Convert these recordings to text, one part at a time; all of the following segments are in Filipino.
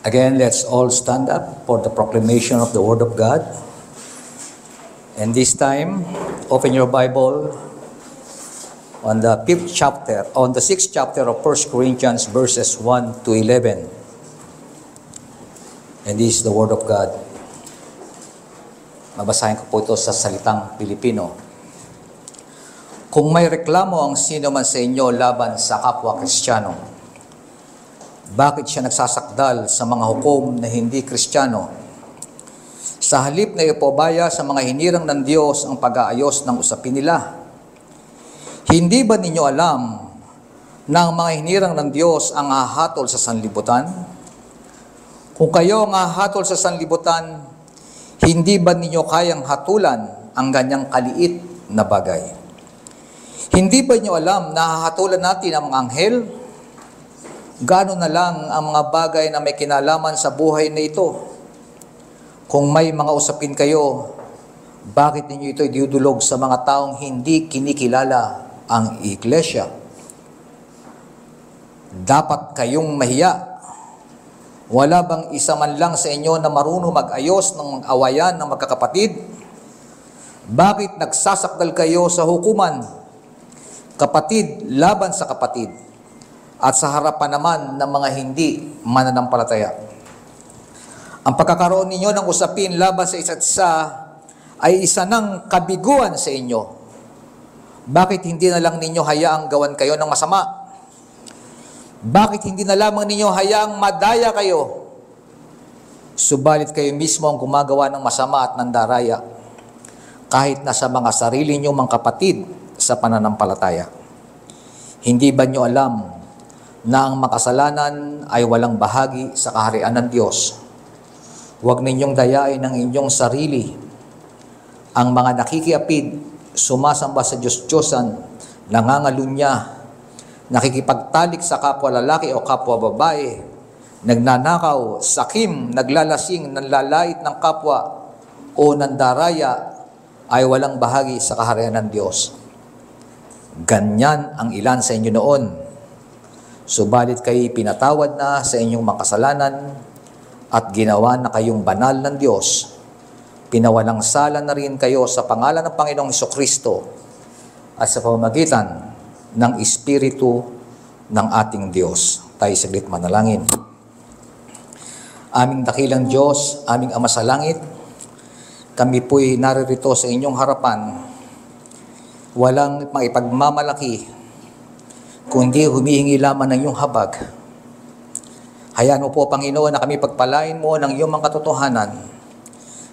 Again, let's all stand up for the proclamation of the Word of God. And this time, open your Bible on the 6th chapter of 1 Corinthians, verses 1 to 11. And this is the Word of God. Mabasahin ko po ito sa salitang Pilipino. Kung may reklamo ang sino man sa inyo laban sa kapwa Kristiyano, bakit siya nagsasakdal sa mga hukom na hindi Kristiyano? Sa halip na ipobaya sa mga hinirang ng Diyos ang pag-aayos ng usapin nila. Hindi ba ninyo alam na ang mga hinirang ng Diyos ang hahatol sa sanlibutan? Kung kayo ang hahatol sa sanlibutan, hindi ba ninyo kayang hatulan ang ganyang kaliit na bagay? Hindi ba ninyo alam na hahatulan natin ang mga anghel? Gaano na lang ang mga bagay na may kinalaman sa buhay na ito? Kung may mga usapin kayo, bakit ninyo ito idudulog sa mga taong hindi kinikilala ang iglesia? Dapat kayong mahiya. Wala bang isa man lang sa inyo na marunong mag-ayos ng awayan ng magkakapatid? Bakit nagsasakdal kayo sa hukuman? Kapatid laban sa kapatid, at sa harapan naman ng mga hindi mananampalataya. Ang pagkakaroon ninyo ng usapin laban sa isa't isa ay isa ng kabiguan sa inyo. Bakit hindi na lang ninyo hayaang gawan kayo ng masama? Bakit hindi na lamang ninyo hayaang madaya kayo? Subalit kayo mismo ang gumagawa ng masama at nandaraya, kahit na sa mga sarili nyo mga kapatid sa pananampalataya. Hindi ba nyo alam na ang makasalanan ay walang bahagi sa kaharian ng Diyos? Huwag ninyong dayain ang inyong sarili. Ang mga nakikiapid, sumasamba sa Diyos-Diyosan, nangangalunya, nakikipagtalik sa kapwa lalaki o kapwa babae, nagnanakaw, sakim, naglalasing, nanlalait ng kapwa o nandaraya, ay walang bahagi sa kaharian ng Diyos. Ganyan ang ilan sa inyo noon. Subalit kayo pinatawad na sa inyong mga kasalanan at ginawa na kayong banal ng Diyos. Pinawalang sala na rin kayo sa pangalan ng Panginoong Hesukristo at sa pamamagitan ng Espiritu ng ating Diyos. Tayo saglit manalangin. Aming dakilang Diyos, aming Ama sa langit, kami po'y naririto sa inyong harapan. Walang maipagmamalaki, kundi humihingi lamang ng iyong habag. Hayaan mo po, Panginoon, na kami pagpalain mo ng iyong mga katotohanan.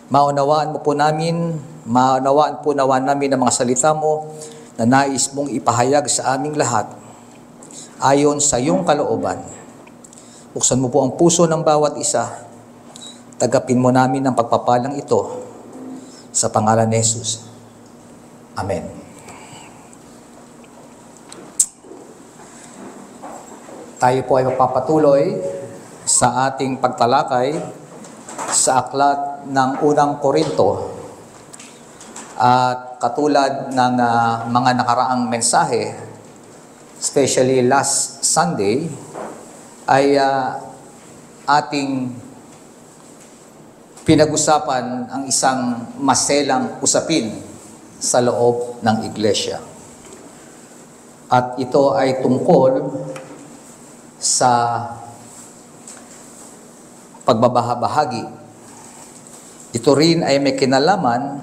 Maunawaan po namin ang mga salita mo na nais mong ipahayag sa aming lahat ayon sa iyong kalooban. Buksan mo po ang puso ng bawat isa. Tagapin mo namin ang pagpapalang ito sa pangalan ni Jesus. Amen. Tayo po ay magpapatuloy sa ating pagtalakay sa aklat ng unang Korinto. At katulad ng mga nakaraang mensahe, especially last Sunday, ay ating pinag-usapan ang isang maselang usapin sa loob ng iglesia. At ito ay tungkol sa pagbabahabahagi. Ito rin ay may kinalaman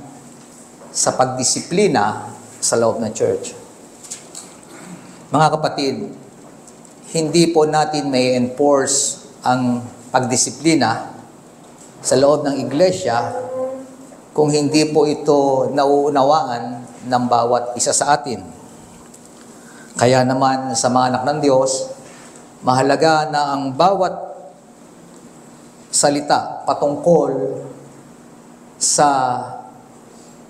sa pagdisiplina sa loob ng church. Mga kapatid, hindi po natin may enforce ang pagdisiplina sa loob ng iglesia kung hindi po ito nauunawaan ng bawat isa sa atin. Kaya naman sa mga anak ng Diyos, mahalaga na ang bawat salita patungkol sa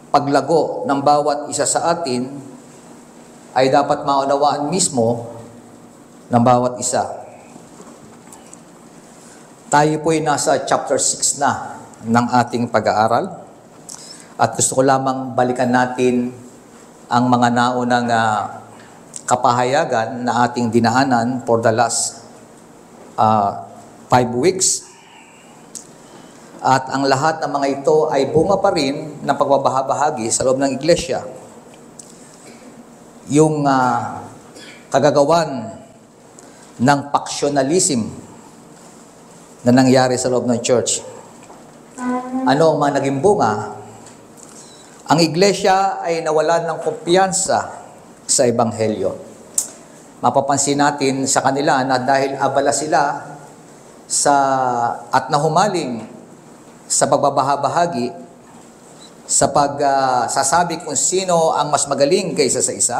paglago ng bawat isa sa atin ay dapat maunawaan mismo ng bawat isa. Tayo po ay nasa chapter 6 na ng ating pag-aaral at gusto ko lamang balikan natin ang mga naunang kapahayagan na ating dinaanan for the last 5 weeks. At ang lahat ng mga ito ay bunga pa rin ng pagbabahabahagi sa loob ng iglesia. Yung kagagawan ng factionalism na nangyari sa loob ng church. Ano ang mga naging bunga? Ang iglesia ay nawalan ng kumpiyansa sa ebanghelyo. Mapapansin natin sa kanila na dahil abala sila at nahumaling sa pagbabahabahagi, sa pagsasabi kung sino ang mas magaling kaysa sa isa,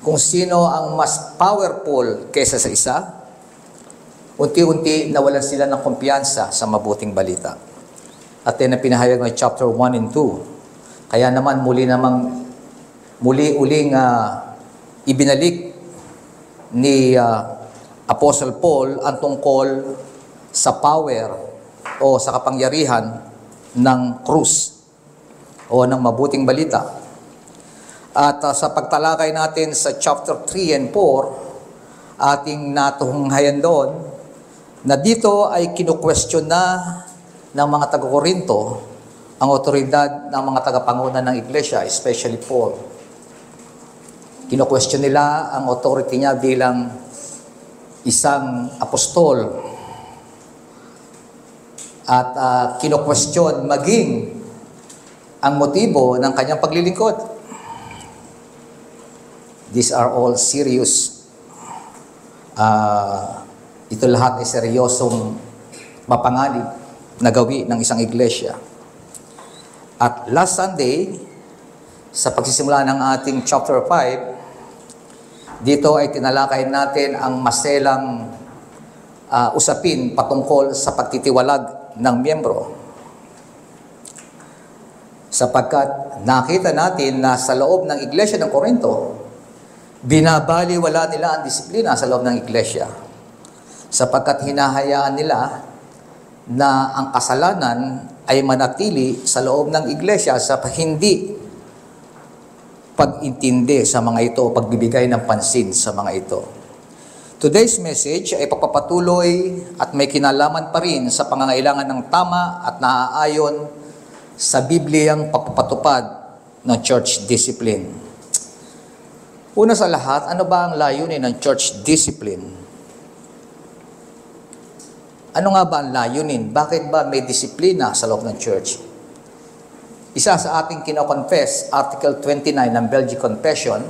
kung sino ang mas powerful kaysa sa isa, unti-unti nawalan sila ng kumpiyansa sa mabuting balita. At yan ang pinahayag ng chapter 1 and 2. Kaya naman muli-uling ibinalik ni Apostle Paul ang tungkol sa power o sa kapangyarihan ng krus o ng mabuting balita. At sa pagtalakay natin sa chapter 3 and 4, ating natunghayan doon na dito ay kinu-question na ng mga taga-Korinto ang otoridad ng mga tagapanguna ng iglesia, especially Paul. Kinu-question nila ang authority niya bilang isang apostol. At kinu-question maging ang motibo ng kanyang paglilingkod. These are all serious. Ito lahat ay seryosong mapanganib na gawi ng isang iglesia. At last Sunday, sa pagsisimula ng ating chapter 5, dito ay tinalakay natin ang maselang usapin patungkol sa pagtitiwalag ng miyembro. Sapagkat nakita natin na sa loob ng iglesia ng Corinto, binabaliwala nila ang disiplina sa loob ng iglesia. Sapagkat hinahayaan nila na ang kasalanan ay manatili sa loob ng iglesia sa hindi pag-intindi sa mga ito, pagbibigay ng pansin sa mga ito. Today's message ay pagpapatuloy at may kinalaman pa rin sa pangangailangan ng tama at naaayon sa Bibliyang pagpapatupad ng church discipline. Una sa lahat, ano ba ang layunin ng church discipline? Ano nga ba ang layunin? Bakit ba may disiplina sa loob ng church? Isa sa ating kino-confess, Article 29 ng Belgic Confession,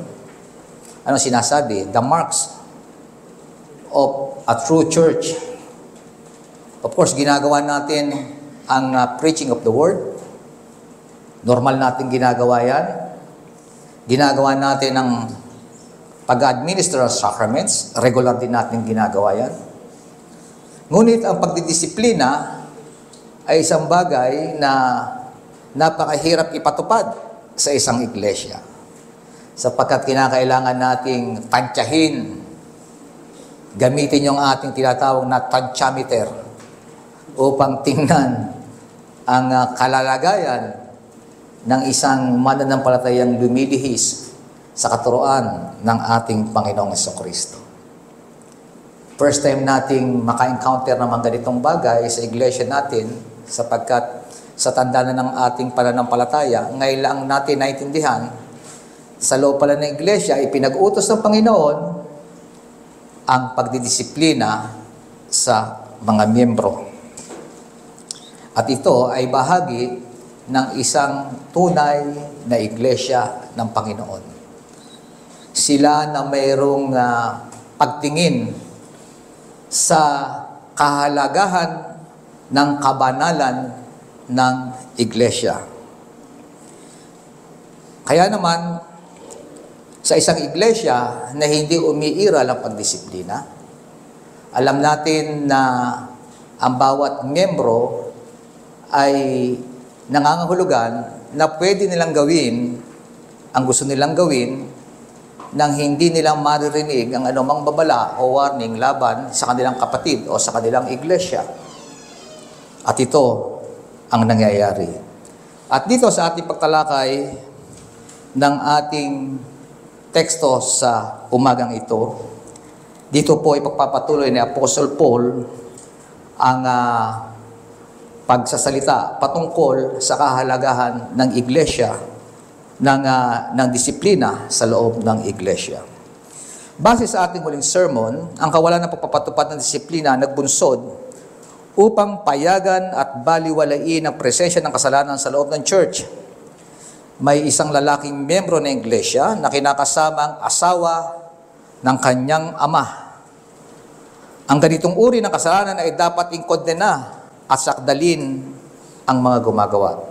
ano sinasabi? The marks of a true church. Of course, ginagawa natin ang preaching of the word. Normal natin ginagawa yan. Ginagawa natin ang pag-administer ng sacraments. Regular din natin ginagawa yan. Ngunit ang pagdidisiplina ay isang bagay na napakahirap ipatupad sa isang iglesia. Sapagkat kinakailangan nating tansyahin, gamitin yung ating tinatawag na tantyameter upang tingnan ang kalalagayan ng isang mananampalatayang lumilihis sa katuruan ng ating Panginoong Jesucristo. First time nating maka-encounter ng mga ganitong bagay sa iglesia natin sapagkat sa tanda na ng ating pananampalataya, ngayon lang natin naintindihan, sa loob pala ng iglesia, ipinag-utos ng Panginoon ang pagdidisiplina sa mga miyembro. At ito ay bahagi ng isang tunay na iglesia ng Panginoon. Sila na mayroong pagtingin sa kahalagahan ng kabanalan ng iglesia. Kaya naman, sa isang iglesia na hindi umiiral ang pagdisiplina, alam natin na ang bawat miyembro ay nangangahulugan na pwede nilang gawin ang gusto nilang gawin nang hindi nilang maririnig ang anumang babala o warning laban sa kanilang kapatid o sa kanilang iglesia. At ito ang nangyayari. At dito sa ating pagtalakay ng ating teksto sa umagang ito, dito po ipagpapatuloy ni Apostle Paul ang pagsasalita patungkol sa kahalagahan ng iglesia, ng disiplina sa loob ng iglesia. Base sa ating huling sermon, ang kawalan ng pagpapatupad ng disiplina nagbunsod upang payagan at baliwalain ang presensya ng kasalanan sa loob ng church. May isang lalaking miyembro ng iglesia na kinakasamang asawa ng kanyang ama. Ang ganitong uri ng kasalanan ay dapat inkondena at sakdalin ang mga gumagawa.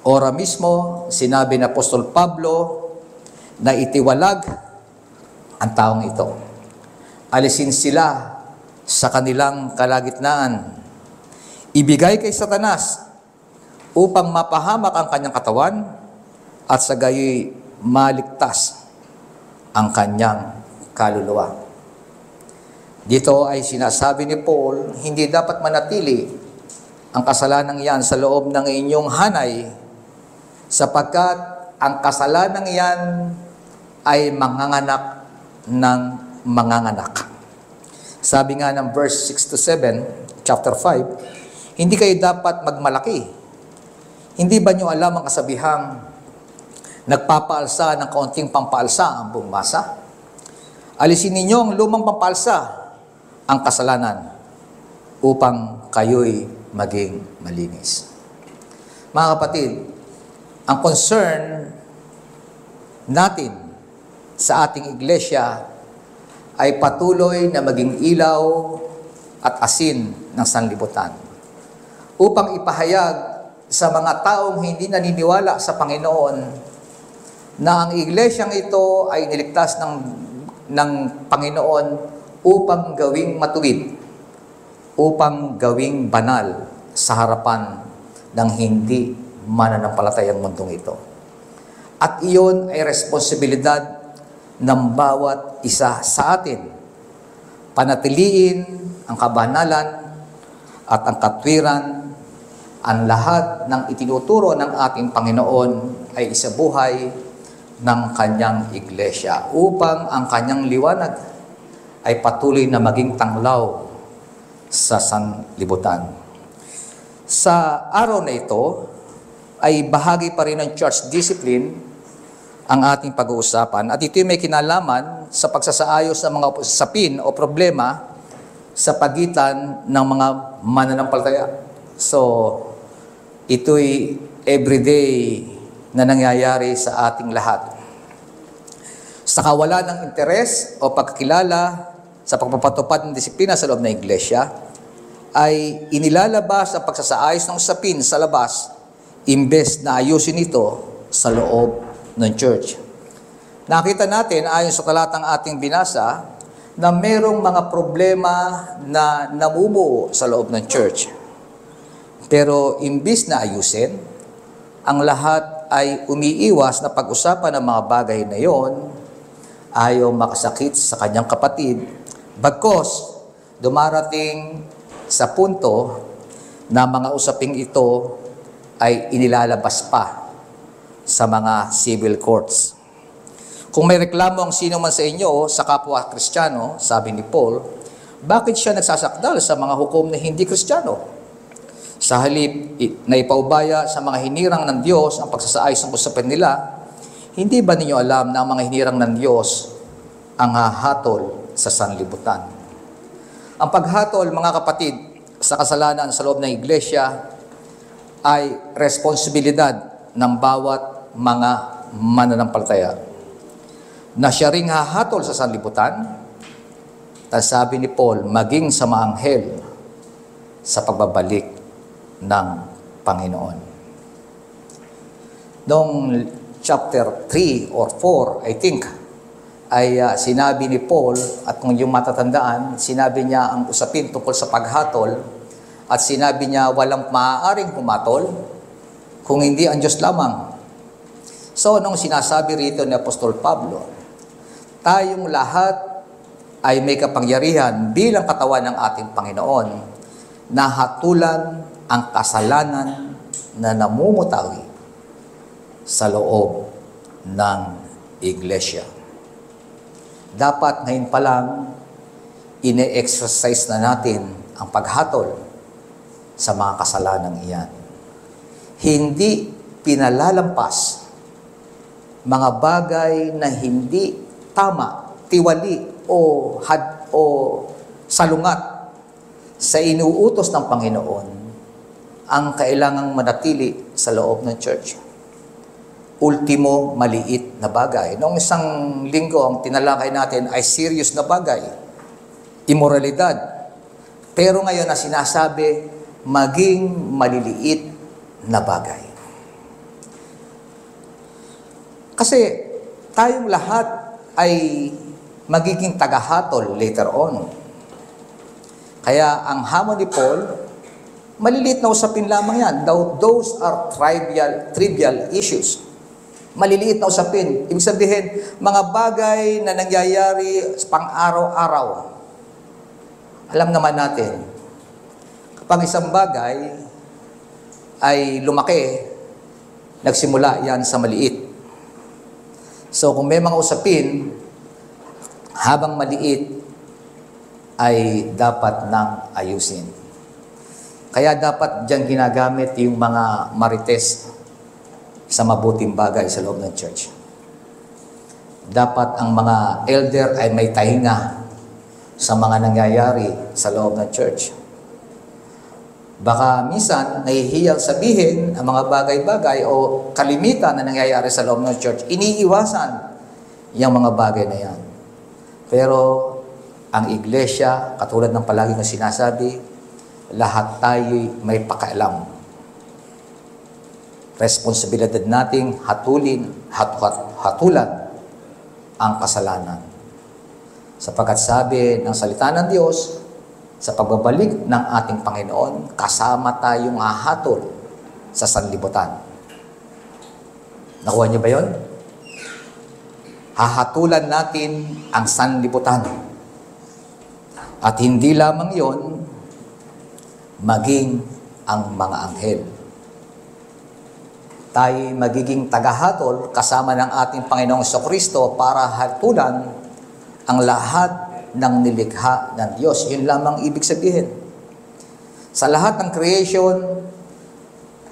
Ora mismo, sinabi ni Apostol Pablo na itiwalag ang taong ito. Alisin sila sa kanilang kalagitnaan. Ibigay kay Satanas upang mapahamak ang kanyang katawan at sa gayoy maligtas ang kanyang kaluluwa. Dito ay sinasabi ni Paul, hindi dapat manatili ang kasalanang yan sa loob ng inyong hanay sapagkat ang kasalanang yan ay manganganak ng manganganak. Sabi nga ng verse 6 to 7, chapter 5, hindi kayo dapat magmalaki. Hindi ba nyo alam ang kasabihang nagpapaalsa ng kaunting pampaalsa ang buong masa? Alisin ninyo ang lumang pampaalsa, ang kasalanan, upang kayo'y maging malinis. Mga kapatid, ang concern natin sa ating iglesia ay patuloy na maging ilaw at asin ng sanlibutan upang ipahayag sa mga taong hindi naniniwala sa Panginoon na ang iglesyang ito ay niligtas ng Panginoon upang gawing matuwid, upang gawing banal sa harapan ng hindi mananampalatayang mundong ito. At iyon ay responsibilidad ng bawat isa sa atin. Panatiliin ang kabanalan at ang katwiran, ang lahat ng itinuturo ng ating Panginoon ay isabuhay ng kanyang iglesia upang ang kanyang liwanag ay patuloy na maging tanglaw sa sanlibutan. Sa araw na ito, ay bahagi pa rin ng church discipline ang ating pag-uusapan at ito may kinalaman sa pagsasaayos ng mga usapin o problema sa pagitan ng mga mananampalataya. So, ito'y everyday na nangyayari sa ating lahat. Sa kawalan ng interes o pagkakilala sa pagpapatupad ng disiplina sa loob ng iglesia, ay inilalabas ang pagsasaayos ng usapin sa labas imbes na ayusin ito sa loob ng church. Nakita natin ayon sa talatang ating binasa na mayroong mga problema na namumuo sa loob ng church. Pero imbes na ayusin, ang lahat ay umiiwas na pag-usapan ng mga bagay na yon, ayaw makasakit sa kanyang kapatid. Bagkos, dumarating sa punto na mga usaping ito ay inilalabas pa sa mga civil courts. Kung may reklamo ang sino man sa inyo sa kapwa Kristiyano, sabi ni Paul, bakit siya nagsasakdal sa mga hukom na hindi Kristiyano? Sa halip na ipaubaya sa mga hinirang ng Diyos ang pagsasaayos ng usapin nila, hindi ba ninyo alam na ang mga hinirang ng Diyos ang hahatol sa sanlibutan? Ang paghatol, mga kapatid, sa kasalanan sa loob ng iglesia ay responsibilidad ng bawat mga mananampalataya. Na siya ring hahatol sa sanlibutan, tapos sabi ni Paul, maging sa mga anghel sa pagbabalik ng Panginoon. Noong chapter 3 or 4, I think, ay sinabi ni Paul, at kung yung matatandaan, sinabi niya ang usapin tungkol sa paghatol, at sinabi niya walang maaaring humatol kung hindi ang Diyos lamang. So, nung sinasabi rito ni Apostol Pablo, tayong lahat ay may kapangyarihan bilang katawan ng ating Panginoon na hatulan ang kasalanan na namumutawi sa loob ng iglesia. Dapat ngayon pa lang ine-exercise na natin ang paghatol sa mga kasalanang iyan. Hindi pinalalampas mga bagay na hindi tama, tiwali o salungat sa inuutos ng Panginoon ang kailangang manatili sa loob ng church. Ultimo, maliit na bagay. Noong isang linggo, ang tinalakay natin ay serious na bagay, immoralidad. Pero ngayon na sinasabi, maging maliliit na bagay. Kasi tayong lahat ay magiging tagahatol later on. Kaya ang hamon ni Paul, maliliit na usapin lamang yan. Those are trivial issues. Maliliit na usapin. Ibig sabihin, mga bagay na nangyayari pang-araw-araw. Alam naman natin, kapag isang bagay ay lumaki, nagsimula yan sa maliit. So kung may mga usapin, habang maliit, ay dapat nang ayusin. Kaya dapat diyan ginagamit yung mga marites sa mabuting bagay sa loob ng church. Dapat ang mga elder ay may tahinga sa mga nangyayari sa loob ng church. Baka minsan nahihiyang sabihin ang mga bagay-bagay o kalimitan na nangyayari sa loob ng church, iniiwasan yung mga bagay na yan. Pero ang iglesia, katulad ng palagi kong sinasabi, lahat tayo'y may pakialam. Responsibilidad nating hatulan ang kasalanan. Sapagkat sabi ng salita ng Diyos, sa pagbabalik ng ating Panginoon, kasama tayong hahatol sa sanlibutan. Nakuha niyo ba yun? Hahatulan natin ang sanlibutan. At hindi lamang yon, maging ang mga anghel. Tayo magiging tagahatol kasama ng ating Panginoong Jesucristo para hatulan ang lahat ng nilikha ng Diyos. Yun lamang ibig sabihin. Sa lahat ng creation,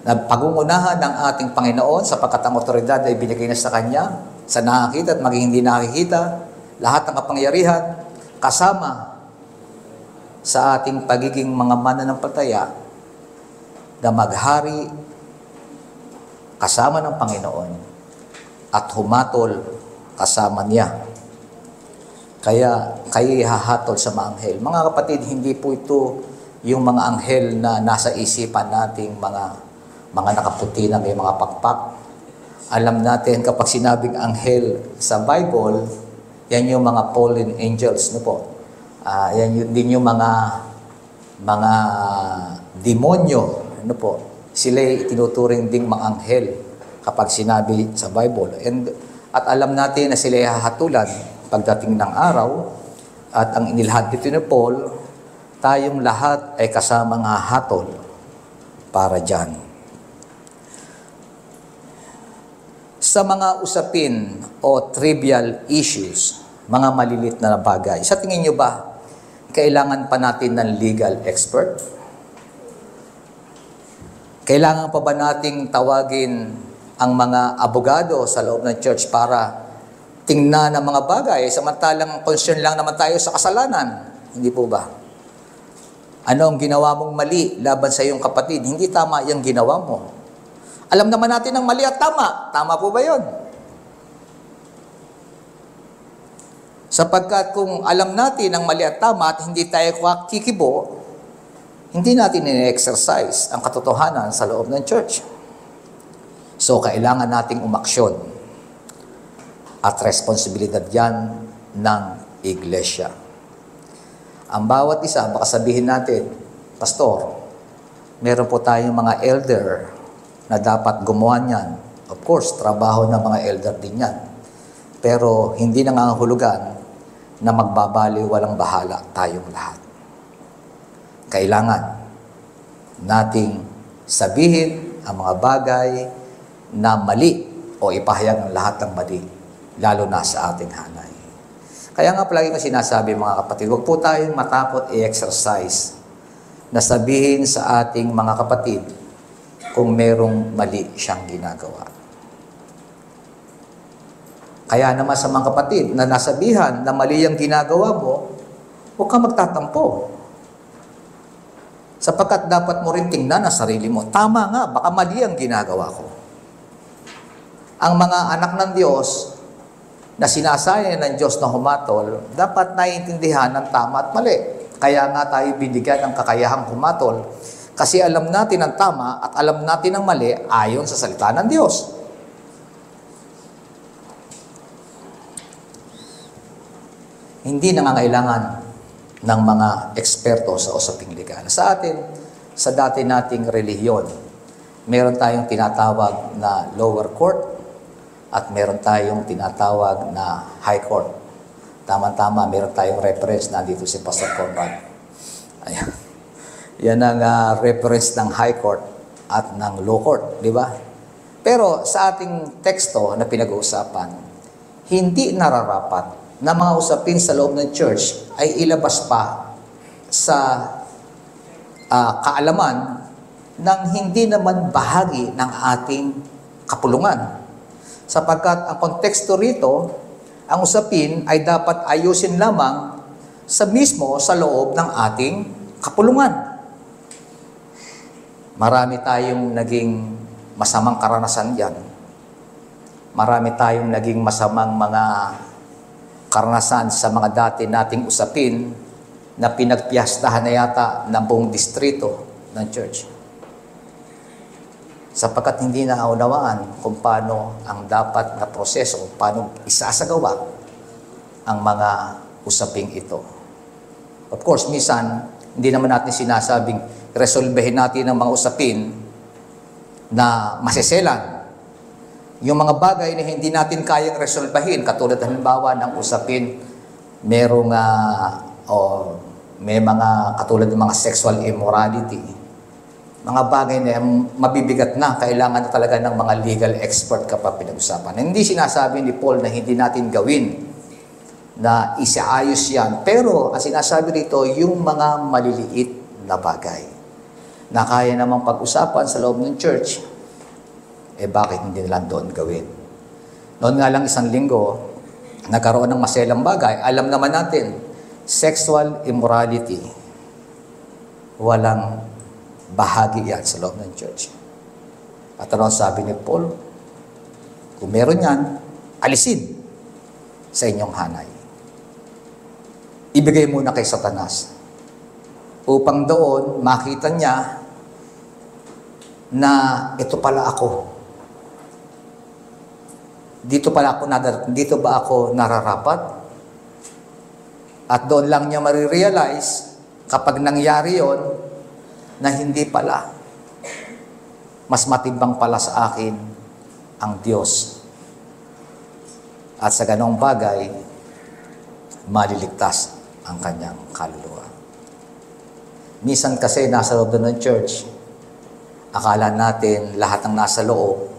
na pagungunahan ng ating Panginoon sapagkat ang otoridad ay binigay na sa Kanya, sa nakakita at maging hindi nakikita, lahat ng kapangyarihan, kasama sa ating pagiging mga mananampalataya na maghari kasama ng Panginoon at humatol kasama niya. Kaya kayo hahatol sa mga anghel. Mga kapatid, hindi po ito yung mga anghel na nasa isipan nating mga nakaputi na may mga pakpak. Alam natin kapag sinabing anghel sa Bible, yan yung mga fallen angels, no po. Yan yun din yung mga demonyo, ano po. Sila tinuturing ding mga anghel kapag sinabi sa Bible. At alam natin na sila ay hahatulan pagdating ng araw. At ang inilahad dito ni Paul, tayong lahat ay kasamang hahatol para dyan. Sa mga usapin o trivial issues, mga malilit na bagay, sa tingin nyo ba, kailangan pa natin ng legal expert? Kailangan pa ba nating tawagin ang mga abogado sa loob ng church para tingnan ang mga bagay, samantalang concern lang naman tayo sa kasalanan? Hindi po ba? Ano ang ginawa mong mali laban sa iyong kapatid? Hindi tama yung ginawa mo. Alam naman natin ang mali at tama. Tama po ba yun? Sapagkat kung alam natin ang mali at tama at hindi tayo kikibo, hindi natin in-exercise ang katotohanan sa loob ng church. So, kailangan nating umaksyon. At responsibilidad yan ng iglesia. Ang bawat isa, baka sabihin natin, Pastor, meron po tayong mga elder na dapat gumawa niyan. Of course, trabaho ng mga elder din yan. Pero hindi nangangahulugan na magbabali walang bahala tayong lahat. Kailangan nating sabihin ang mga bagay na mali o ipahayag ang lahat ng mali, lalo na sa ating hanay. Kaya nga palagi ko sinasabi mga kapatid, huwag po tayong matakot i-exercise na sabihin sa ating mga kapatid kung merong mali siyang ginagawa. Kaya naman sa mga kapatid na nasabihan na mali ang ginagawa mo, huwag kang magtatampo. Sapagkat dapat mo rin tingnan ang sarili mo. Tama nga, baka mali ang ginagawa ko. Ang mga anak ng Diyos na sinasaya ng Diyos na humatol, dapat naiintindihan ng tama at mali. Kaya nga tayo binigyan ng kakayahang humatol. Kasi alam natin ang tama at alam natin ang mali ayon sa salita ng Diyos. Hindi nangangailangan ng mga eksperto sa usaping legal. Sa atin, sa dati nating relihiyon, meron tayong tinatawag na lower court at meron tayong tinatawag na high court. Tama-tama, meron tayong reference na dito si Pastor Conrad. Ayan. Yan ang reference ng high court at ng low court, di ba? Pero sa ating teksto na pinag-uusapan, hindi nararapat na mga usapin sa loob ng church ay ilabas pa sa kaalaman ng hindi naman bahagi ng ating kapulungan. Sapagkat ang konteksto rito, ang usapin ay dapat ayusin lamang sa mismo sa loob ng ating kapulungan. Marami tayong naging masamang karanasan diyan. Marami tayong naging masamang mga karanasan sa mga dati nating usapin na pinagpiyastahan na yata ng buong distrito ng church. Sapagkat hindi naunawaan kung paano ang dapat na proseso, paano isasagawa ang mga usaping ito. Of course, minsan, hindi naman natin sinasabing resolvehin natin ang mga usapin na masiselan. Yung mga bagay na hindi natin kayang resolbahin, katulad halimbawa ng usapin, may mga katulad ng mga sexual immorality, mga bagay na mabibigat na, kailangan na talaga ng mga legal expert kapag pinag-usapan. Hindi sinasabi ni Paul na hindi natin gawin, na isaayos yan. Pero, ang sinasabi rito, yung mga maliliit na bagay na kaya namang pag-usapan sa loob ng church, bakit hindi nila doon gawin? Noon nga lang isang linggo, nagkaroon ng maselang bagay. Alam naman natin, sexual immorality, walang bahagi yan sa loob ng church. At ano sabi ni Paul? Kung meron yan, alisin sa inyong hanay. Ibigay muna kay Satanas upang doon makita niya na ito pala ako. Dito ba ako nararapat? At doon lang niya marirealize kapag nangyari yon na hindi pala. Mas matibang pala sa akin ang Diyos. At sa ganong bagay, maliligtas ang kanyang kaluluwa. Minsan kasi nasa loob ng church, akala natin lahat ng nasa loob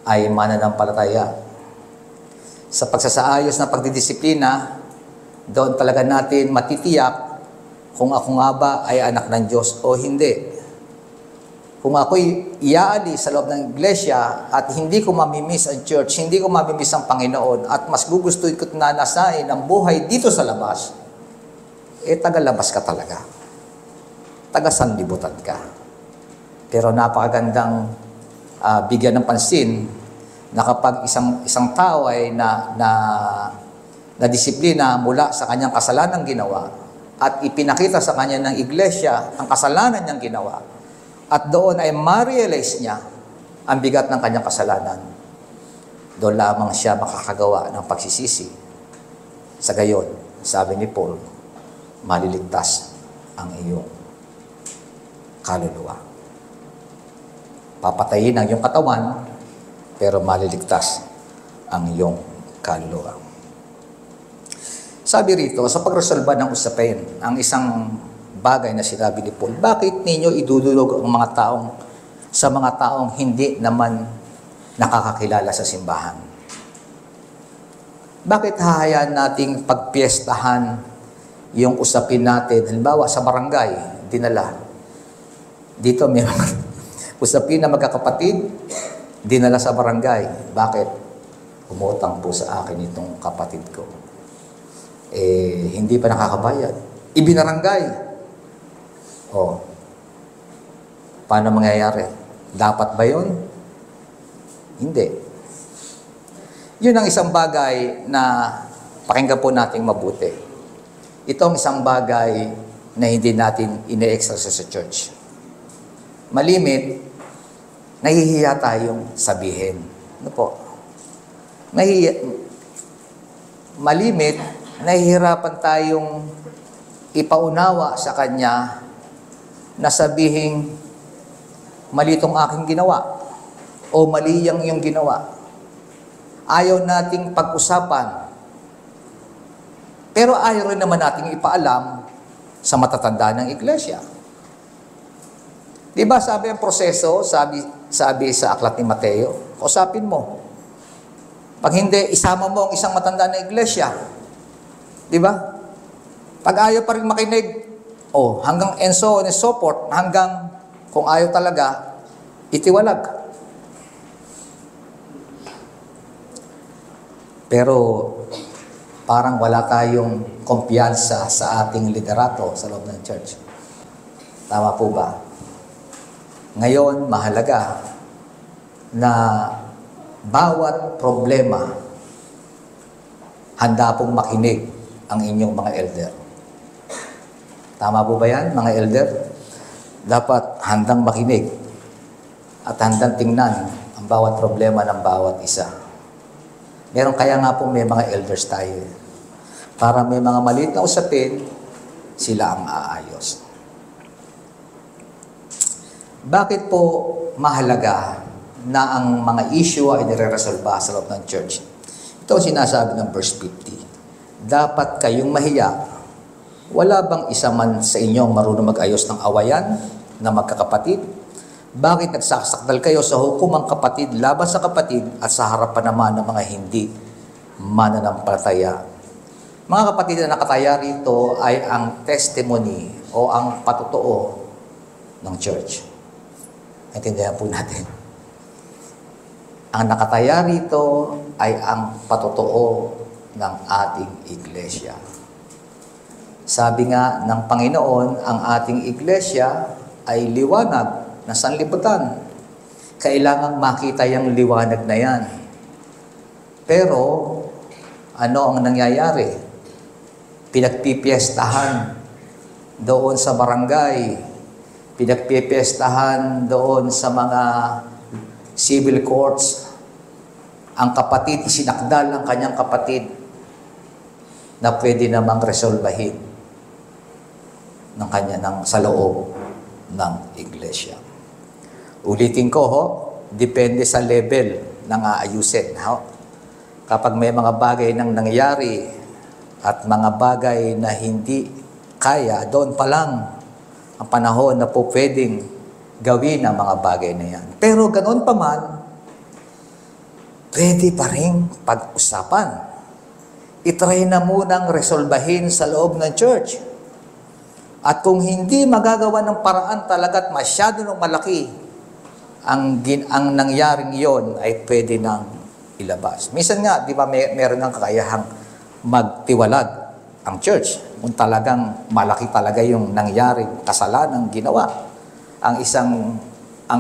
ay mananampalataya. Sa pagsasaayos na pagdidisiplina, doon talaga natin matitiyak kung ako nga ba ay anak ng Diyos o hindi. Kung ako'y iaali sa loob ng iglesia at hindi ko mamimiss ang church, hindi ko mamimiss ang Panginoon at mas gugustuhin ko na nasain ang buhay dito sa labas, tagalabas ka talaga. Taga-sanlibutan ka. Pero napakagandang bigyan ng pansin na kapag isang tao ay na disiplina mula sa kanyang kasalanang ginawa at ipinakita sa kanya ng iglesia ang kasalanan niyang ginawa at doon ay ma-realize niya ang bigat ng kanyang kasalanan, doon lamang siya makakagawa ng pagsisisi. Sa gayon, sabi ni Paul, maliligtas ang iyong kaluluwa. Papatayin ang iyong katawan, pero maliligtas ang iyong kaluluwa. Sabi rito, sa pagresolba ng usapin, ang isang bagay na sinabi ni Paul, bakit ninyo idudulog ang mga taong hindi naman nakakakilala sa simbahan? Bakit hahayaan nating pagpiestahan yung usapin natin, halimbawa sa barangay, dinala. Dito may mga usapin na magkakapatid, dinala sa barangay. Bakit? Umutang po sa akin itong kapatid ko. Hindi pa nakakabayad. Ibinarangay. Paano mangyayari? Dapat ba yun? Hindi. Yun ang isang bagay na pakinggan po nating mabuti. Ito ang isang bagay na hindi natin ine-exercise sa church. Malimit, nahihiya tayong sabihin. Ano po? Malimit, nahihirapan tayong ipaunawa sa Kanya na sabihing mali itong aking ginawa o mali yang iyong ginawa. Ayaw nating pag-usapan. Pero ayaw rin naman nating ipaalam sa matatanda ng iglesia. Di ba sabi ang proseso, sabi sa aklat ni Mateo, kausapin mo. Pag hindi, isama mo ang isang matanda na iglesia. Di ba? Pag ayaw pa rin makinig, hanggang and so on and so forth, hanggang kung ayaw talaga, itiwalag. Pero parang wala tayong kumpiyansa sa ating liderato sa loob ng church. Tama po ba? Ngayon, mahalaga na bawat problema, handa pong makinig ang inyong mga elder. Tama po ba yan, mga elder? Dapat handang makinig at handang tingnan ang bawat problema ng bawat isa. Meron kaya nga po may mga elders tayo. Para may mga maliit na usapin, sila ang aayos. Bakit po mahalaga na ang mga issue ay nire-resolba sa loob ng church? Ito ang sinasabi ng verse 50. Dapat kayong mahiya. Wala bang isa man sa inyong marunong mag-ayos ng awayan na magkakapatid? Bakit nagsasakdal kayo sa hukumang kapatid laban sa kapatid at sa harapan naman ng mga hindi mananampalataya? Mga kapatid na nakataya rito ay ang testimony o ang patotoo ng church. Naintindihan po natin. Ang nakataya rito ay ang patotoo ng ating iglesia. Sabi nga ng Panginoon, ang ating iglesia ay liwanag na sanlibutan. Kailangang makita yung liwanag na yan. Pero, ano ang nangyayari? Pinagpipiestahan doon sa barangay, pinagpipiestahan doon sa mga civil courts. Ang kapatid, isinakdal ng kanyang kapatid na pwede namang resolbahin ng kanya sa loob ng iglesia. Ulitin ko depende sa level ng aayusin. Kapag may mga bagay nang nangyari at mga bagay na hindi kaya, doon pa lang ang panahon na po pwedeng gawin ang mga bagay na yan. Pero ganoon pa man, pwede pa rin pag-usapan. Itry na munang resolbahin sa loob ng church. At kung hindi magagawa ng paraan talaga at masyado nang malaki, ang nangyaring yon ay pwede nang ilabas. Minsan nga, di ba, meron ng kakayahang magtiwalag ang church kung talagang malaki talaga yung nangyaring kasalanang ginawa. Ang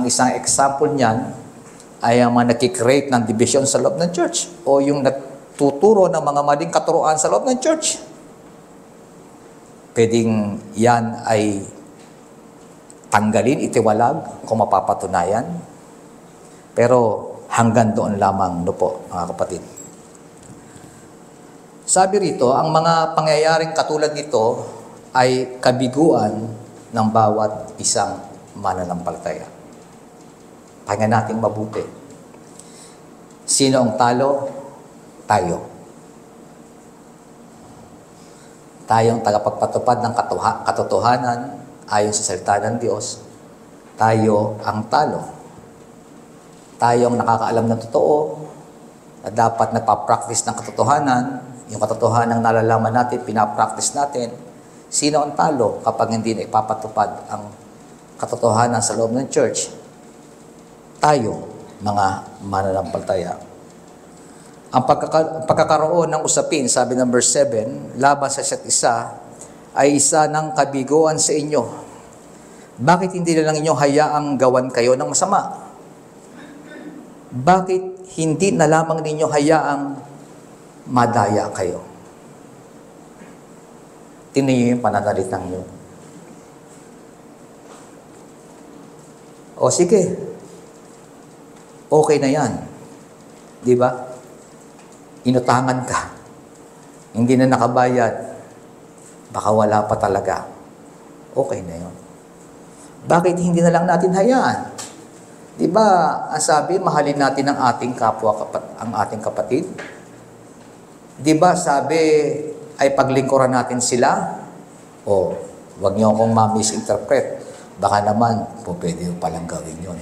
isang example niyan ay ang mga nakikreate ng division sa loob ng church o yung nagtuturo ng mga maling katuruan sa loob ng church. Pwedeng yan ay tanggalin, itiwalag kung mapapatunayan. Pero hanggang doon lamang, mga kapatid. Sabi rito, ang mga pangyayaring katulad nito ay kabiguan ng bawat isang mananampalataya. Pakinggan natin mabuti. Sino ang talo? Tayo. Tayong tagapagpatupad ng katotohanan ayon sa salita ng Diyos. Tayo ang talo. Tayo ang nakakaalam ng totoo na dapat nagpa-practice ng katotohanan. Yung katotohanan nalalaman natin, pinapractice natin. Sino ang talo kapag hindi na ipapatupad ang katotohanan sa loob ng church? Tayo, mga mananampalataya. Ang pagkakaroon ng usapin, sabi ng verse 7, laban sa isa't isa, ay isa ng kabiguan sa inyo. Bakit hindi na lang inyo hayaang gawan kayo ng masama? Bakit hindi na lamang ninyo hayaang madaya kayo? Tingnan niyo yung pananalitang yun. O sige, okay na yan. Di ba? Inutangan ka. Hindi na nakabayad. Baka wala pa talaga. Okay na yun. Bakit hindi na lang natin hayaan? Di ba, ang sabi, mahalin natin ang ating ang ating kapatid? Di ba, sabi, ay paglingkuran natin sila? O, wag niyo akong ma-misinterpret. Baka naman, pwede palang gawin yun.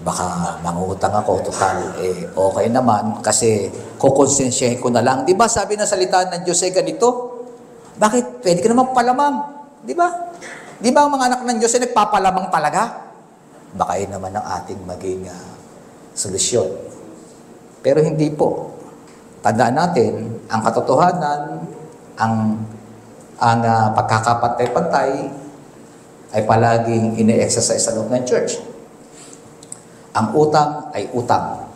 Baka mangutang ako, total, okay naman, kasi kukonsensyahin ko na lang. Di ba, sabi ng salita ng Diyos ay ganito? Bakit? Pwede ka naman palamang. Di ba? Di ba ang mga anak ng Diyos ay nagpapalamang talaga? Baka yun naman ang ating maging solusyon. Pero hindi po. Tandaan natin, ang katotohanan, ang pagkakapantay-pantay ay palaging ine-exercise sa loob ng church. Ang utang ay utang.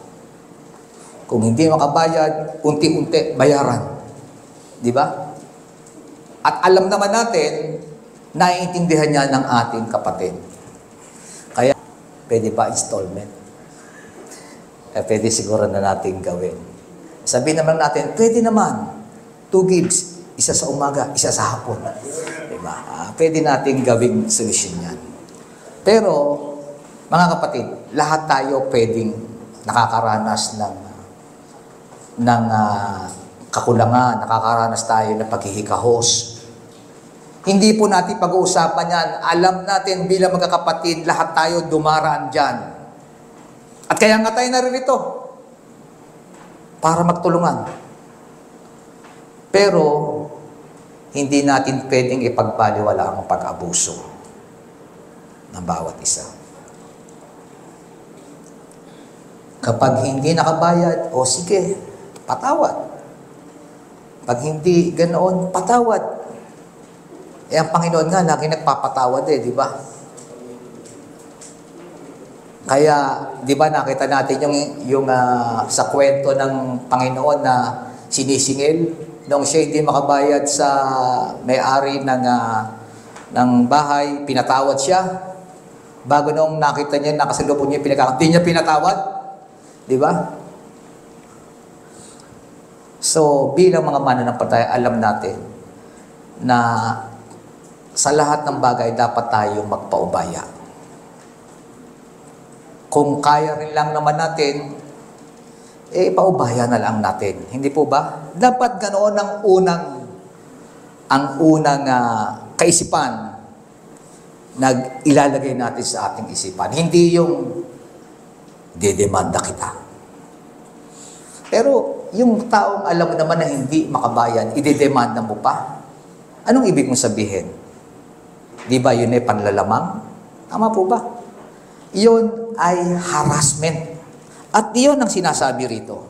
Kung hindi makabayad, unti-unti bayaran. Di ba? At alam naman natin, naiintindihan niya ng ating kapatid. Kaya, pwede ba installment? Pwede siguro na natin gawin. Sabihin naman natin, pwede naman. 2 gigs, isa sa umaga, isa sa hapon. Diba? Pwede natin gawing solusyon yan. Pero, mga kapatid, lahat tayo pwedeng nakakaranas ng kakulangan, nakakaranas tayo ng paghihikahos. Hindi po natin pag-uusapan yan. Alam natin bilang magkakapatid, lahat tayo dumaraan dyan. At kaya nga tayo naririto para magtulungan. Pero, hindi natin pwedeng ipagbaliwala ang pag-abuso ng bawat isa. Kapag hindi nakabayad, o sige, patawad. Pag hindi ganoon, patawad. Ang Panginoon nga, lagi nagpapatawad di ba? Kaya, di ba nakita natin yung sa kwento ng Panginoon na sinisingil, nung siya hindi makabayad sa may-ari ng bahay, pinatawad siya. Bago nung nakita niya, nakasalubong niya, hindi niya pinatawad. Di ba? So, bilang mga mananampalataya, alam natin na sa lahat ng bagay, dapat tayong magpaubaya. Kung kaya rin lang naman natin, paubaya na lang natin. Hindi po ba? Dapat ganoon ang unang kaisipan na ilalagay natin sa ating isipan. Hindi yung dedemanda kita. Pero yung taong alam mo naman na hindi makabayan, idedemanda mo pa. Anong ibig mong sabihin? Di ba yun ay panlalamang? Tama po ba? Yun ay harassment. At yun ang sinasabi rito.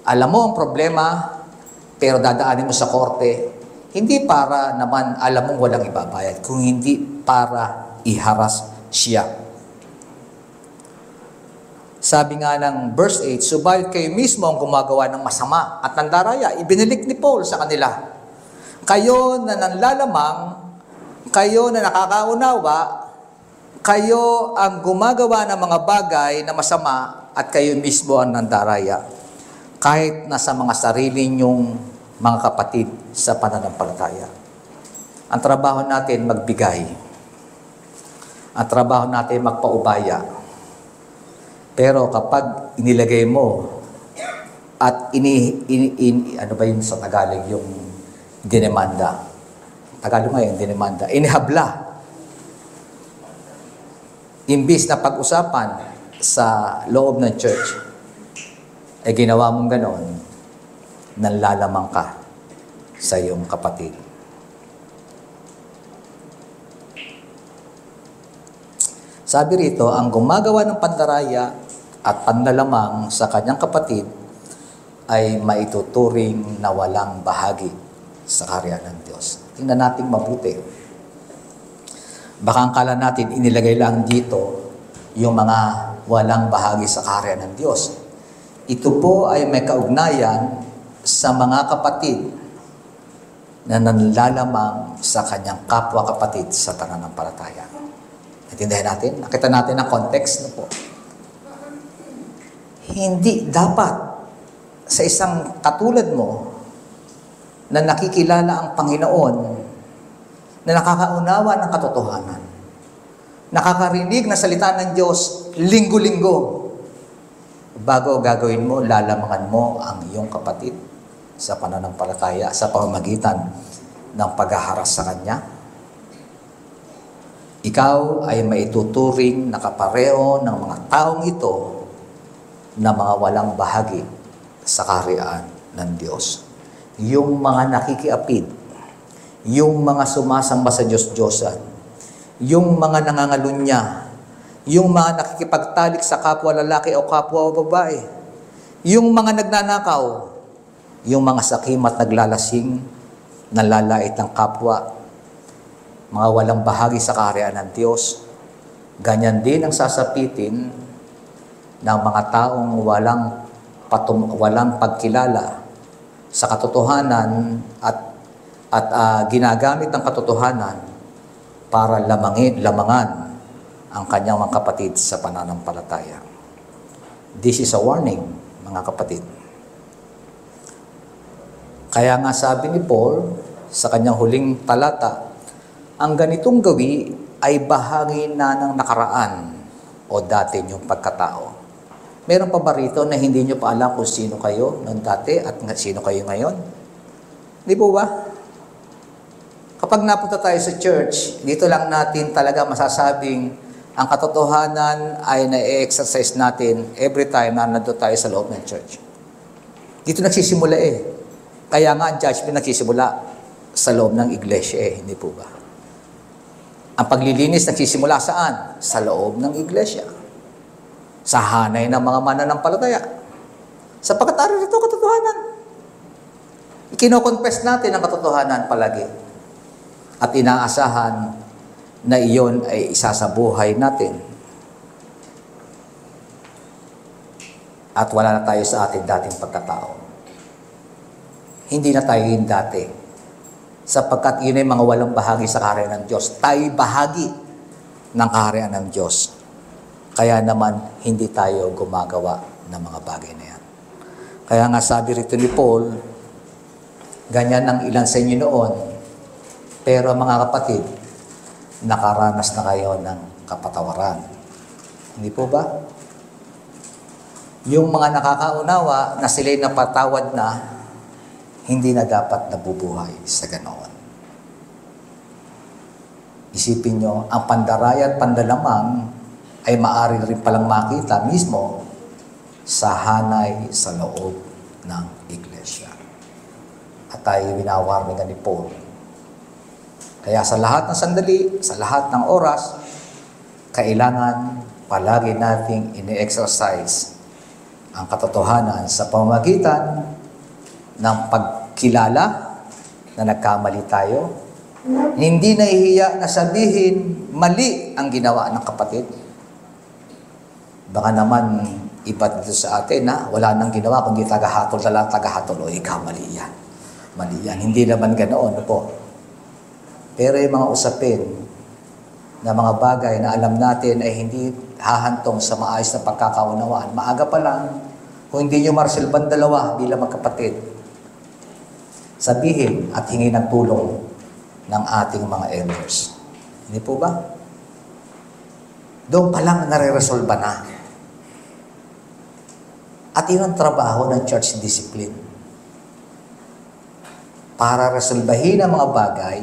Alam mo ang problema, pero dadaanin mo sa korte, hindi para naman alam mong walang ibabayad, kung hindi para iharas siya. Sabi nga ng verse 8, subalit kayo mismo ang gumagawa ng masama at nandaraya. Ibinilik ni Paul sa kanila. Kayo na nanlalamang, kayo na nakakaunawa, kayo ang gumagawa ng mga bagay na masama at kayo mismo ang nandaraya. Kahit nasa mga sarili niyong mga kapatid sa pananampalataya. Ang trabaho natin magbigay. Ang trabaho natin magpaubaya. Pero kapag inilagay mo at ano ba yun sa Tagalog yung dinemanda? Tagalog nga yung dinemanda. Inihabla. Imbis na pag-usapan sa loob ng church, ay ginawa mong ganoon, nanlalamang ka sa iyong kapatid. Sabi rito, ang gumagawa ng pandaraya at panlalamang sa kanyang kapatid ay maituturing na walang bahagi sa kaharian ng Diyos. Tingnan natin mabuti. Baka ang kala natin inilagay lang dito yung mga walang bahagi sa kaharian ng Diyos. Ito po ay may kaugnayan sa mga kapatid na nanlalamang sa kanyang kapwa kapatid sa pananampalataya. Natindihan natin? Nakita natin ang context na po. Hindi dapat sa isang katulad mo na nakikilala ang Panginoon, na nakakaunawa ng katotohanan, nakakarinig na salita ng Diyos linggo-linggo, bago gagawin mo, lalamangan mo ang iyong kapatid sa pananampalataya sa pamamagitan ng paghaharas sa Kanya. Ikaw ay maituturing na kapareho ng mga taong ito na mga walang bahagi sa kaharian ng Diyos. Yung mga nakikiapid, yung mga sumasamba sa Diyos-Diyosan, yung mga nangangalunya, yung mga nakikipagtalik sa kapwa lalaki o kapwa babae, yung mga nagnanakaw, yung mga sakim at naglalasing, nalalait ng kapwa, mga walang bahagi sa kaharian ng Diyos. Ganyan din ang sasapitin ng mga taong walang pagkilala sa katotohanan at ginagamit ang katotohanan para lamangan ang kanyang mga kapatid sa pananampalataya. This is a warning, mga kapatid. Kaya nga sabi ni Paul sa kanyang huling talata, ang ganitong gawi ay bahagi na ng nakaraan o dati niyong pagkatao. Meron pa ba rito na hindi niyo pa alam kung sino kayo noong dati at sino kayo ngayon? Di po ba? Kapag napunta tayo sa church, dito lang natin talaga masasabing ang katotohanan ay na-exercise natin every time na nandun tayo sa loob ng church. Dito nagsisimula Kaya nga ang judgment nagsisimula sa loob ng iglesia hindi po ba? Ang paglilinis nagsisimula saan? Sa loob ng iglesia. Sa hanay ng mga mananampalataya. Sapagkat ari rito katotohanan. Ikinoconfess natin ang katotohanan palagi. At inaasahan na iyon ay isa sa buhay natin. At wala na tayo sa ating dating pagkatao. Hindi na tayo yung dati. Sapagkat yun ay mga walang bahagi sa kaharian ng Diyos. Tayo bahagi ng kaharian ng Diyos. Kaya naman, hindi tayo gumagawa ng mga bagay na yan. Kaya nga sabi rito ni Paul, ganyan ang ilan sa inyo noon, pero mga kapatid, nakaranas na kayo ng kapatawaran. Hindi po ba? Yung mga nakakaunawa na sila'y napatawad na, hindi na dapat nabubuhay sa ganoon. Isipin nyo, ang pandaraya at pandalamang ay maaari rin palang makita mismo sa hanay sa loob ng iglesia. At tayo winawarningan ni Paul. Kaya sa lahat ng sandali, sa lahat ng oras, kailangan palagi nating ini-exercise ang katotohanan sa pamamagitan ng pagkilala na nagkamali tayo. Hindi nahihiya na sabihin mali ang ginawa ng kapatid. Baka naman iba dito sa atin na wala nang ginawa kundi tagahatol na lang, tagahatol. O ikaw, mali yan. Mali yan. Hindi naman ganoon po. Pero yung mga usapin na mga bagay na alam natin ay hindi hahantong sa maayos na pagkakaunawaan. Maaga pa lang, kung hindi nyo marsilban dalawa bilang magkapatid, sabihin at hingi ng tulong ng ating mga elders. Hindi po ba? Doon pa lang nare-resolba na. At yun ang trabaho ng church discipline. Para resolbahin ang mga bagay,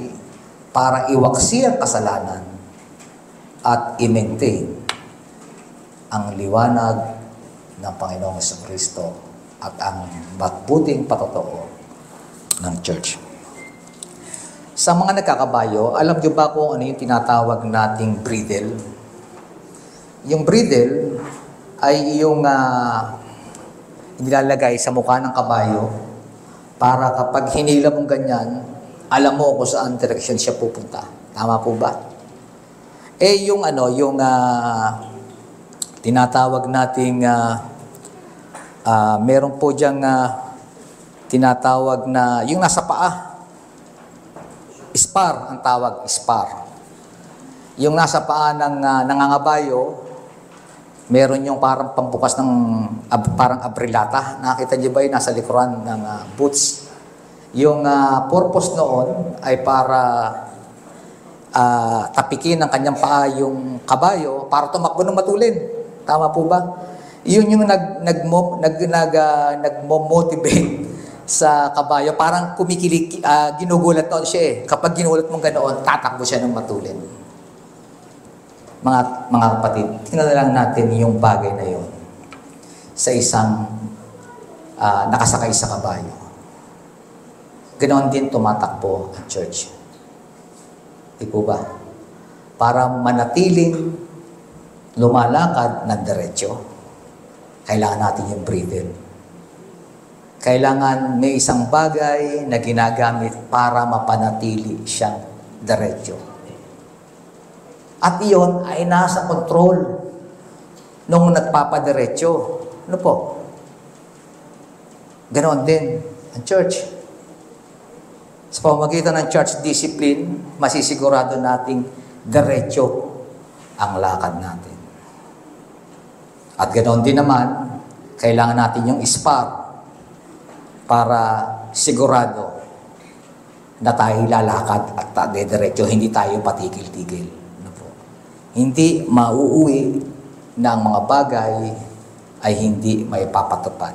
para iwaksi ang kasalanan, at i-maintain ang liwanag ng Panginoong Jesucristo at ang mabuting patotoo ng church. Sa mga nagkakabayo, alam niyo ba kung ano yung tinatawag nating bridle? Yung bridle ay yung nilalagay sa mukha ng kabayo para kapag hinila mong ganyan, alam mo kung saan direksyon siya pupunta. Tama po ba? Yung tinatawag nating meron po diyang tinatawag na yung nasa paa. Spar ang tawag, spar. Yung nasa paa ng nangangabayo, meron yung parang pambukas ng parang abrilata. Nakita niyo ba yun? Nasa likuran ng boots. Yung purpose noon ay para tapikin ng kanyang paa yung kabayo para tumakbo ng matulin. Tama po ba? Yun yung nagmo-motivate sa kabayo. Parang kumikilig, ginugulat noon siya eh. Kapag ginugulat mong ganoon, tatakbo siya ng matulin. Mga kapatid, tingnan na lang natin yung bagay na yun sa isang nakasakay sa kabayo. Ganoon din tumatakbo ang church. Di po ba? Para manatiling lumalakad ng diretsyo, kailangan natin yung bridle. Kailangan may isang bagay na ginagamit para mapanatili siyang diretsyo. At iyon ay nasa kontrol nung nagpapadiretso. Ano po? Ganon din ang church. Sa pamamagitan ng church discipline, masisigurado nating diretso ang lakad natin. At ganon din naman, kailangan natin yung spar para sigurado na tayo lalakad at diretso, hindi tayo patigil-tigil. Hindi mauuwi na ang mga bagay ay hindi may papatupad.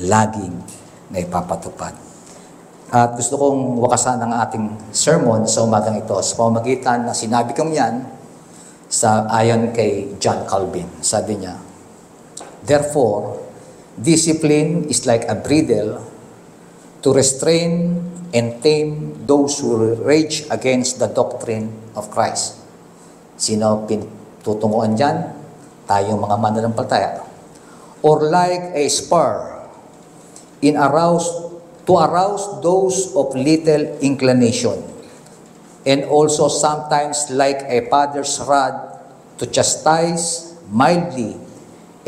Laging may papatupad. At gusto kong wakasan ang ating sermon sa umagang ito sa pamamagitan na sinabi kong yan ayon kay John Calvin. Sabi niya, "Therefore, discipline is like a bridle to restrain and tame those who rage against the doctrine of Christ." Sino tutunguan dyan? Tayong mga mananampalataya. Or like a spur to arouse those of little inclination, and also sometimes like a father's rod to chastise mildly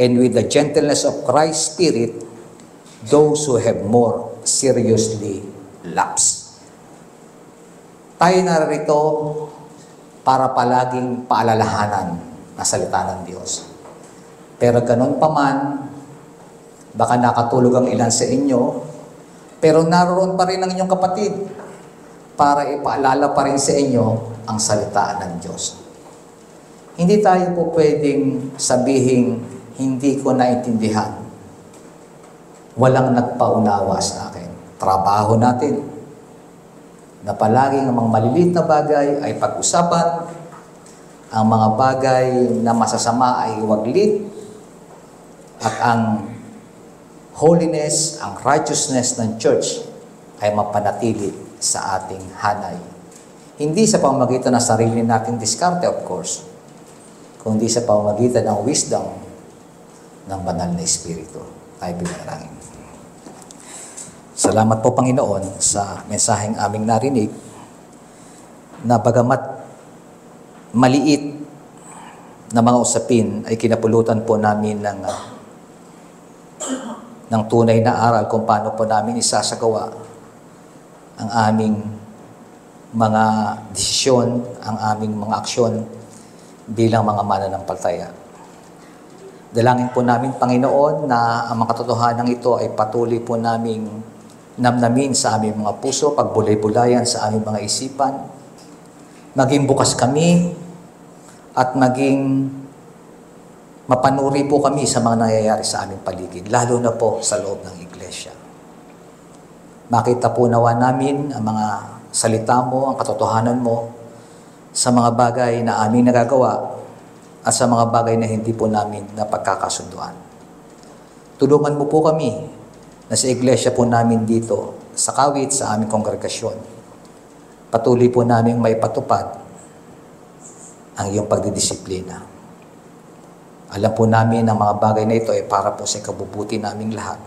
and with the gentleness of Christ's Spirit those who have more seriously lapsed. Tayo narito para palaging paalalahanan na salita ng Diyos. Pero ganun pa man, baka nakatulog ang ilan sa inyo, pero naroon pa rin ang inyong kapatid para ipaalala pa rin sa inyo ang salita ng Diyos. Hindi tayo po pwedeng sabihin, hindi ko naintindihan. Walang nagpaunawa sa akin. Trabaho natin na palaging ang mga maliliit na bagay ay pag-usapan, ang mga bagay na masasama ay waglit, at ang holiness, ang righteousness ng church ay mapanatili sa ating hanay. Hindi sa pamamagitan ng sarili nating diskarte, of course, kundi sa pamamagitan ng wisdom ng banal na Espiritu. Tayo pinalangin. Salamat po, Panginoon, sa mensaheng aming narinig na bagamat maliit na mga usapin ay kinapulutan po namin ng tunay na aral kung paano po namin isasagawa ang aming mga desisyon, ang aming mga aksyon bilang mga mananampalataya. Dalangin po namin, Panginoon, na ang mga katotohanan ito ay patuloy po naming namnamin sa aming mga puso, pagbulay-bulayan sa aming mga isipan, maging bukas kami at maging mapanuri po kami sa mga nangyayari sa aming paligid, lalo na po sa loob ng iglesia. Makita po nawa namin ang mga salita mo, ang katotohanan mo sa mga bagay na aming nagagawa at sa mga bagay na hindi po namin napagkakasunduan. Tulungan mo po kami na sa iglesia po namin dito, sa Kawit, sa aming kongregasyon, patuloy po namin may patupad ang iyong pagdidisiplina. Alam po namin ang mga bagay na ito ay para po sa kabubuti naming lahat.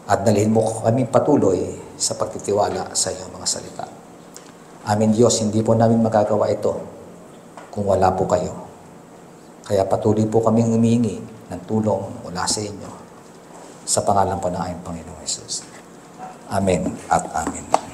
At dalhin mo kami patuloy sa pagtitiwala sa iyong mga salita. Amin Diyos, hindi po namin magagawa ito kung wala po kayo. Kaya patuloy po kaming humihingi ng tulong mula sa inyo sa pangalan po ng aming Panginoong Hesus. Amen at amen.